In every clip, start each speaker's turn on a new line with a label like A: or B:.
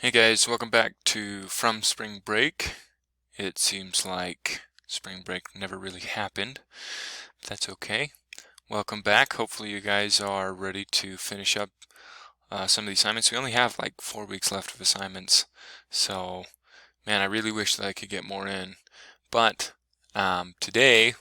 A: Hey guys, welcome back to From Spring Break. It seems like spring break never really happened. That's okay. Welcome back. Hopefully you guys are ready to finish up some of the assignments. We only have like 4 weeks left of assignments. So, man, I really wish that I could get more in. But today,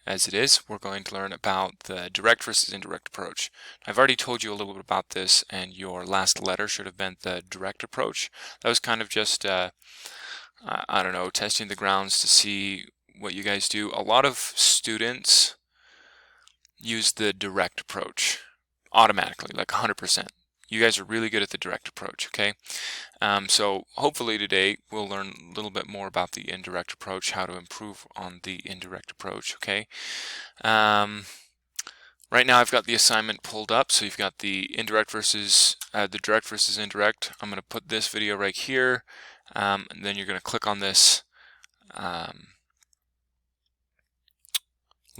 A: as it is, we're going to learn about the direct versus indirect approach. I've already told you a little bit about this, and your last letter should have been the direct approach. That was kind of just, I don't know, testing the grounds to see what you guys do. A lot of students use the direct approach automatically, like 100%. You guys are really good at the direct approach, okay? So hopefully today we'll learn a little bit more about the indirect approach, how to improve on the indirect approach, okay? Right now I've got the assignment pulled up, so you've got the direct versus indirect. I'm going to put this video right here, and then you're going to click on this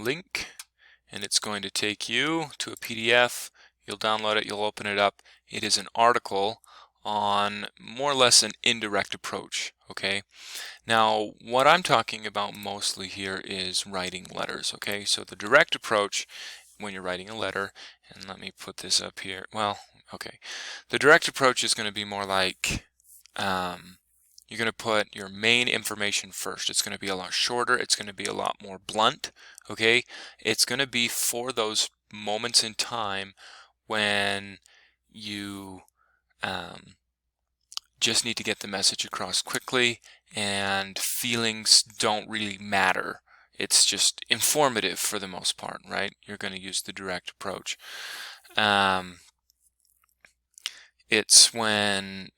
A: link, and it's going to take you to a PDF. You'll download it, you'll open it up. It is an article on more or less an indirect approach, okay? Now, what I'm talking about mostly here is writing letters, okay? So the direct approach, when you're writing a letter, and let me put this up here. Well, okay. The direct approach is going to be more like you're going to put your main information first. It's going to be a lot shorter. It's going to be a lot more blunt, okay? It's going to be for those moments in time when you just need to get the message across quickly and feelings don't really matter. It's just informative for the most part, right? You're going to use the direct approach. It's when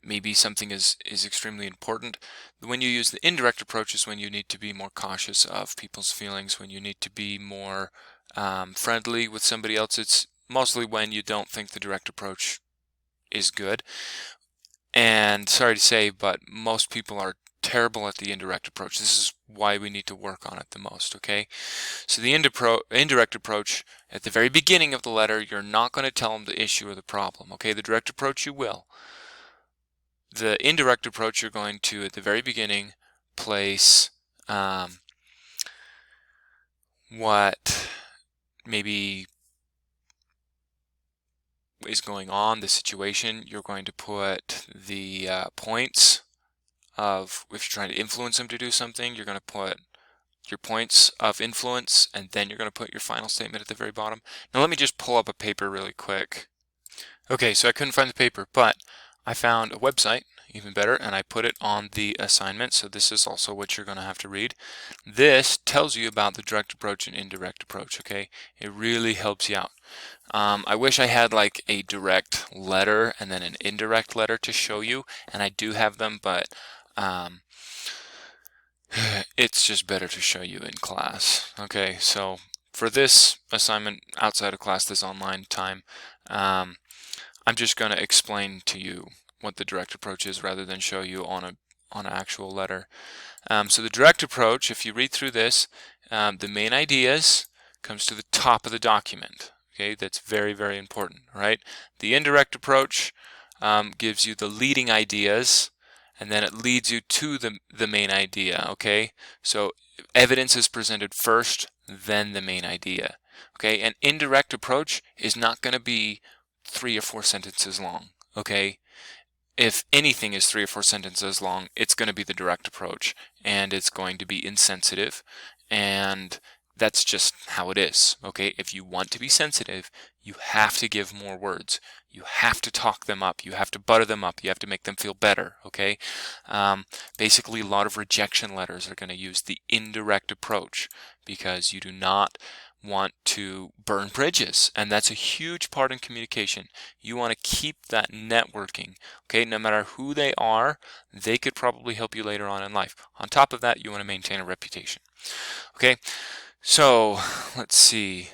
A: maybe something is extremely important. When you use the indirect approach is when you need to be more cautious of people's feelings, when you need to be more friendly with somebody else. It's mostly when you don't think the direct approach is good. And sorry to say, but most people are terrible at the indirect approach. This is why we need to work on it the most, okay? So the indirect approach, at the very beginning of the letter, you're not going to tell them the issue or the problem, okay? The direct approach, you will. The indirect approach, you're going to, at the very beginning, place what maybe is going on, the situation. You're going to put the points of, if you're trying to influence them to do something, you're going to put your points of influence, and then you're going to put your final statement at the very bottom. Now let me just pull up a paper really quick. Okay, so I couldn't find the paper, but I found a website, even better, and I put it on the assignment, so this is also what you're going to have to read. This tells you about the direct approach and indirect approach, okay? It really helps you out. I wish I had like a direct letter and then an indirect letter to show you, and I do have them, but it's just better to show you in class. Okay, so for this assignment outside of class, this online time, I'm just going to explain to you what the direct approach is rather than show you on an actual letter. So the direct approach, if you read through this, the main ideas comes to the top of the document. Okay, that's very, very important, right? The indirect approach gives you the leading ideas, and then it leads you to the main idea, okay? So evidence is presented first, then the main idea, okay? An indirect approach is not going to be 3 or 4 sentences long, okay? If anything is 3 or 4 sentences long, it's going to be the direct approach, and it's going to be insensitive, and that's just how it is, okay? If you want to be sensitive, you have to give more words. You have to talk them up. You have to butter them up. You have to make them feel better, okay? Basically, a lot of rejection letters are going to use the indirect approach because you do not want to burn bridges, and that's a huge part in communication. You want to keep that networking, okay? No matter who they are, they could probably help you later on in life. On top of that, you want to maintain a reputation, okay? So let's see.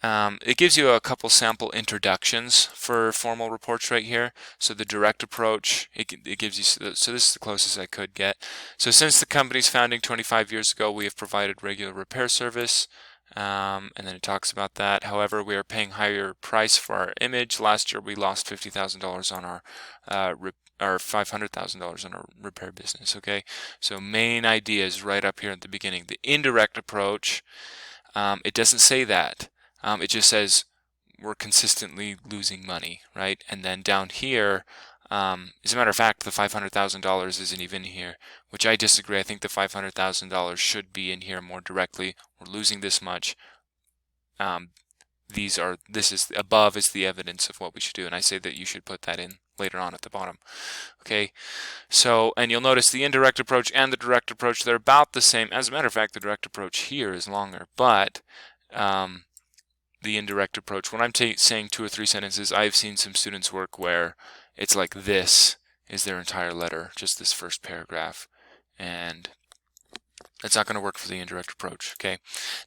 A: It gives you a couple sample introductions for formal reports right here. So the direct approach, it gives you, so this is the closest I could get. So since the company's founding 25 years ago, we have provided regular repair service. And then it talks about that. However, we are paying higher price for our image. Last year we lost $50,000 on our $500,000 on our repair business. Okay, so main idea is right up here at the beginning. The indirect approach, it doesn't say that. It just says we're consistently losing money, right? And then down here, as a matter of fact, the $500,000 isn't even here, which I disagree. I think the $500,000 should be in here more directly. We're losing this much. This is above is the evidence of what we should do, and I say that you should put that in later on at the bottom. Okay, so, and you'll notice the indirect approach and the direct approach, they're about the same. As a matter of fact, the direct approach here is longer, but the indirect approach, when I'm saying 2 or 3 sentences, I've seen some students work where it's like this is their entire letter, just this first paragraph, and that's not going to work for the indirect approach. Okay,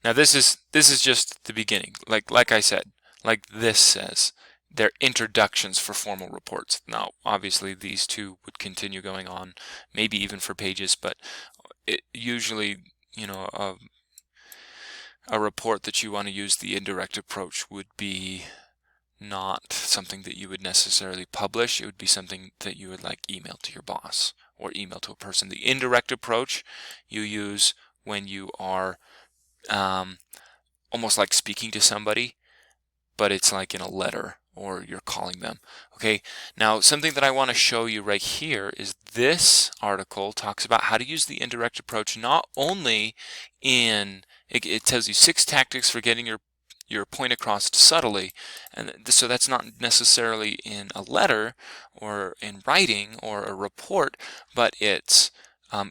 A: now this is just the beginning. Like I said, like this says, they're introductions for formal reports. Now, obviously, these two would continue going on, maybe even for pages, but it usually, you know, a report that you want to use the indirect approach would be not something that you would necessarily publish. It would be something that you would like email to your boss or email to a person. The indirect approach you use when you are almost like speaking to somebody, but it's like in a letter or you're calling them. Okay, now something that I want to show you right here is this article talks about how to use the indirect approach not only in, it tells you 6 tactics for getting your point across subtly, and so that's not necessarily in a letter or in writing or a report, but it's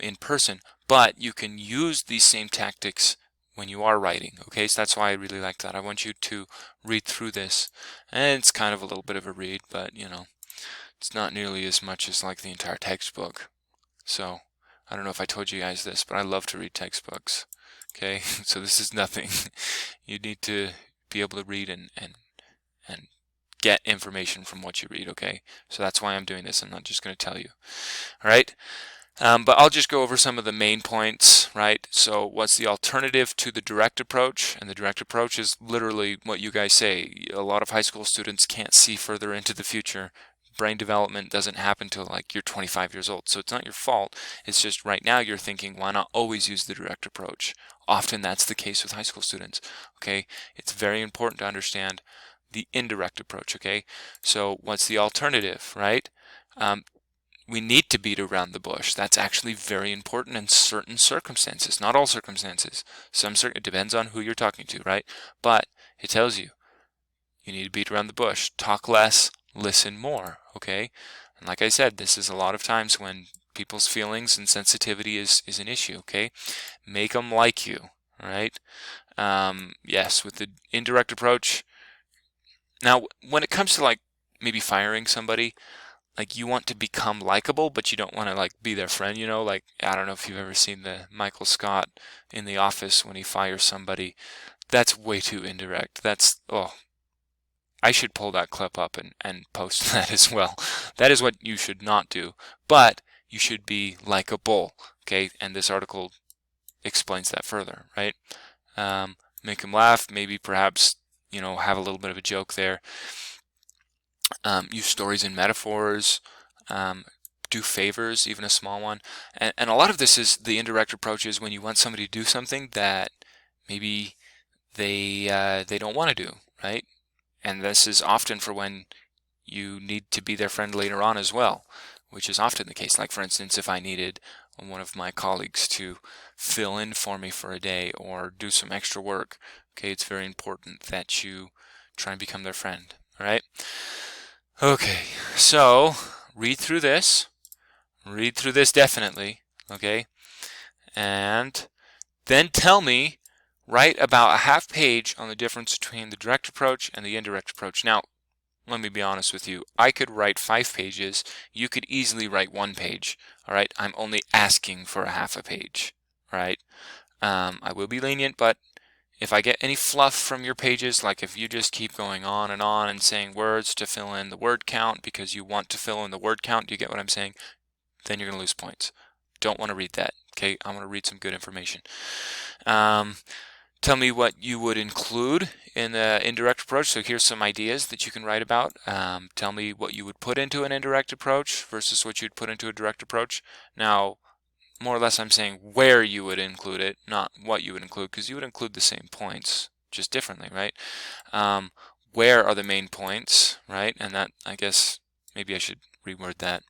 A: in person. But you can use these same tactics when you are writing. Okay, so that's why I really like that. I want you to read through this, and it's kind of a little bit of a read, but you know, it's not nearly as much as like the entire textbook. So I don't know if I told you guys this, but I love to read textbooks. Okay, so this is nothing. You need to be able to read and get information from what you read. Okay, so that's why I'm doing this. I'm not just going to tell you. All right. But I'll just go over some of the main points, right? So what's the alternative to the direct approach? And the direct approach is literally what you guys say. A lot of high school students can't see further into the future. Brain development doesn't happen till like you're 25 years old. So it's not your fault. It's just right now you're thinking, why not always use the direct approach? Often that's the case with high school students, okay? It's very important to understand the indirect approach, okay? So what's the alternative, right? We need to beat around the bush. That's actually very important in certain circumstances. Not all circumstances. It depends on who you're talking to, right? But it tells you need to beat around the bush. Talk less, listen more, okay? And like I said, this is a lot of times when people's feelings and sensitivity is an issue, okay? Make them like you, all right? Yes, with the indirect approach. Now, when it comes to like maybe firing somebody, like you want to become likable, but you don't want to like be their friend, you know, like I don't know if you've ever seen the Michael Scott in The Office when he fires somebody. That's way too indirect. I should pull that clip up and post that as well. That is what you should not do, but you should be likable, okay? And this article explains that further, right? Make them laugh, maybe perhaps, you know, have a little bit of a joke there. Use stories and metaphors, do favors, even a small one. And a lot of this is the indirect approach is when you want somebody to do something that maybe they don't want to do, right? And this is often for when you need to be their friend later on as well, which is often the case. Like for instance, if I needed one of my colleagues to fill in for me for a day or do some extra work, okay, it's very important that you try and become their friend, all right? Okay, so read through this definitely, okay, and then tell me, write about a half page on the difference between the direct approach and the indirect approach. Now, let me be honest with you, I could write 5 pages, you could easily write 1 page, all right? I'm only asking for a half a page, all right? I will be lenient, but if I get any fluff from your pages, like if you just keep going on and saying words to fill in the word count because you want to fill in the word count, do you get what I'm saying? Then you're going to lose points. Don't want to read that, okay? I want to read some good information. Tell me what you would include in the indirect approach. So here's some ideas that you can write about. Tell me what you would put into an indirect approach versus what you'd put into a direct approach. Now, more or less I'm saying where you would include it, not what you would include, because you would include the same points, just differently, right? Where are the main points, right? And that, I guess, maybe I should reword that.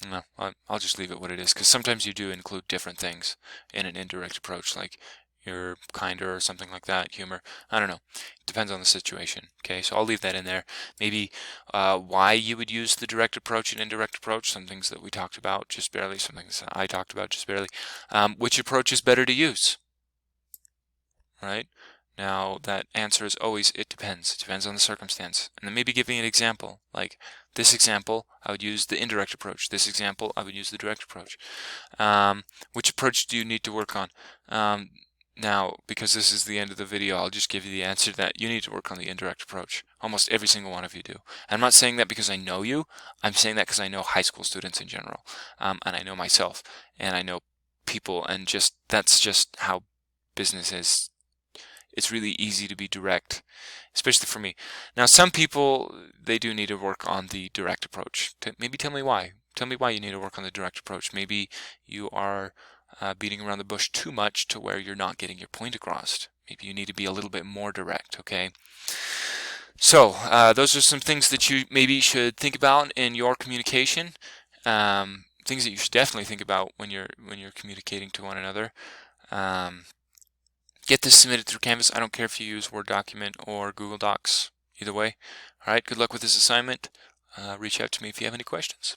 A: No, I'll just leave it what it is, because sometimes you do include different things in an indirect approach, like you're kinder or something like that, humor. I don't know. It depends on the situation. Okay, so I'll leave that in there. Maybe why you would use the direct approach and indirect approach, some things that we talked about just barely, some things that I talked about just barely. Which approach is better to use, right? Now, that answer is always, it depends. It depends on the circumstance. And then maybe giving an example, like this example, I would use the indirect approach. This example, I would use the direct approach. Which approach do you need to work on? Now, because this is the end of the video, I'll just give you the answer that you need to work on the indirect approach. Almost every single one of you do. And I'm not saying that because I know you. I'm saying that because I know high school students in general. And I know myself. And I know people. And that's just how business is. It's really easy to be direct, especially for me. Now, some people, they do need to work on the direct approach. Maybe tell me why. Tell me why you need to work on the direct approach. Maybe you are beating around the bush too much to where you're not getting your point across. Maybe you need to be a little bit more direct, okay? So, those are some things that you maybe should think about in your communication. Things that you should definitely think about when you're communicating to one another. Get this submitted through Canvas. I don't care if you use Word document or Google Docs. Either way. All right, good luck with this assignment. Reach out to me if you have any questions.